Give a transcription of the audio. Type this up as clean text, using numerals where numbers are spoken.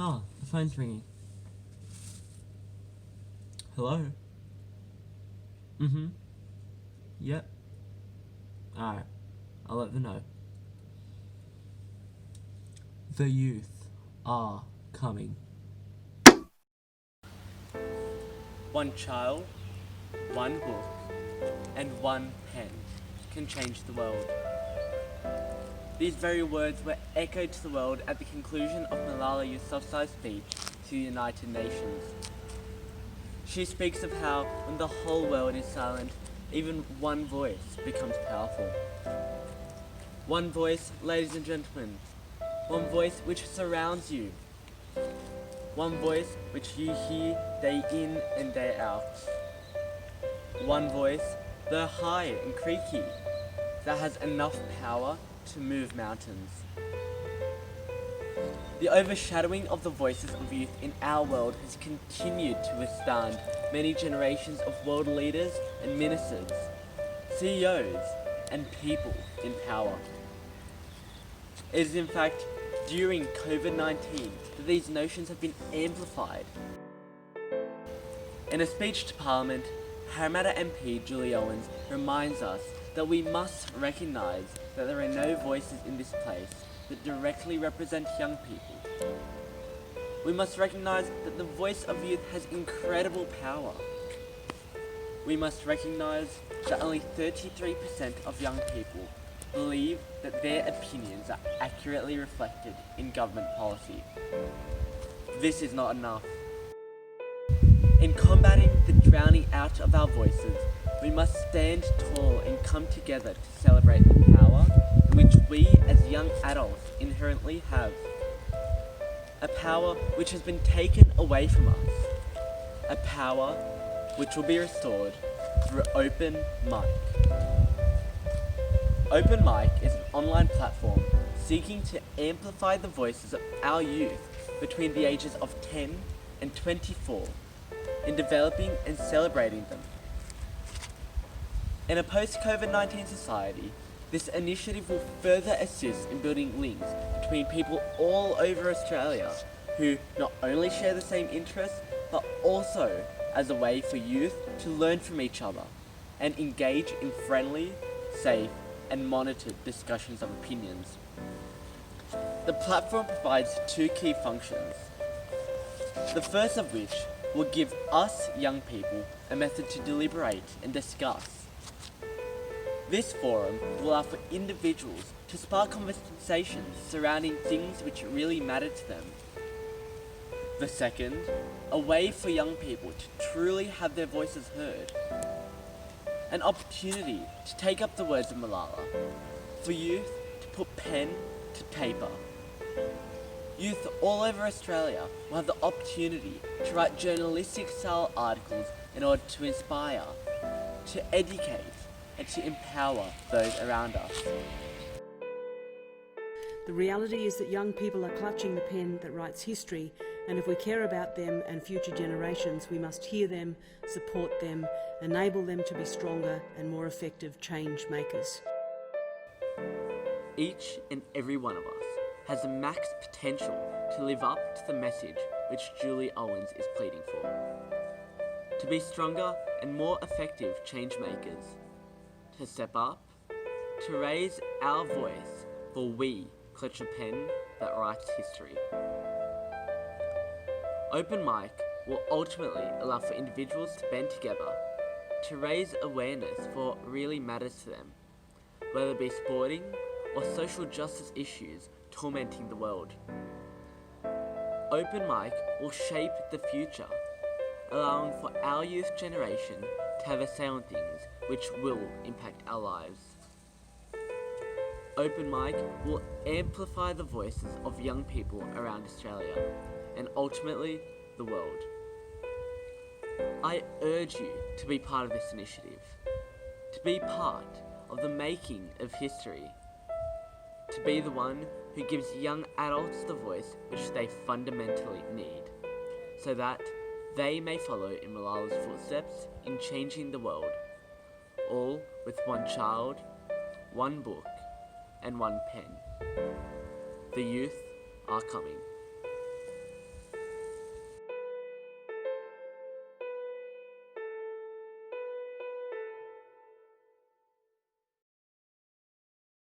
Oh, the phone's ringing. Hello? Mm-hmm. Yep. Alright. I'll let them know. The youth are coming. One child, one book, and one pen can change the world. These very words were echoed to the world at the conclusion of Malala Yousafzai's speech to the United Nations. She speaks of how when the whole world is silent, even one voice becomes powerful. One voice, ladies and gentlemen, one voice which surrounds you. One voice which you hear day in and day out. One voice, though high and creaky, that has enough power to move mountains. The overshadowing of the voices of youth in our world has continued to withstand many generations of world leaders and ministers, CEOs, and people in power. It is in fact during COVID-19 that these notions have been amplified. In a speech to Parliament, Parramatta MP Julie Owens reminds us that we must recognise that there are no voices in this place that directly represent young people. We must recognise that the voice of youth has incredible power. We must recognise that only 33% of young people believe that their opinions are accurately reflected in government policy. This is not enough. In combating the drowning out of our voices, we must stand tall and come together to celebrate the power which we as young adults inherently have. A power which has been taken away from us. A power which will be restored through Open Mic. Open Mic is an online platform seeking to amplify the voices of our youth between the ages of 10 and 24 in developing and celebrating them. In a post-COVID-19 society, this initiative will further assist in building links between people all over Australia who not only share the same interests, but also as a way for youth to learn from each other and engage in friendly, safe, and monitored discussions of opinions. The platform provides two key functions. The first of which will give us young people a method to deliberate and discuss. This forum will allow for individuals to spark conversations surrounding things which really matter to them. The second, a way for young people to truly have their voices heard. An opportunity to take up the words of Malala, for youth to put pen to paper. Youth all over Australia will have the opportunity to write journalistic-style articles in order to inspire, to educate, and to empower those around us. The reality is that young people are clutching the pen that writes history, and if we care about them and future generations, we must hear them, support them, enable them to be stronger and more effective change makers. Each and every one of us has the max potential to live up to the message which Julie Owens is pleading for. To be stronger and more effective change makers. To step up, to raise our voice, for we clutch a pen that writes history. Open Mic will ultimately allow for individuals to band together to raise awareness for what really matters to them, whether it be sporting or social justice issues tormenting the world. Open Mic will shape the future, allowing for our youth generation to have a say on things which will impact our lives. Open Mic will amplify the voices of young people around Australia and ultimately the world. I urge you to be part of this initiative, to be part of the making of history, to be the one who gives young adults the voice which they fundamentally need, so that they may follow in Malala's footsteps in changing the world, all with one child, one book, and one pen. The youth are coming.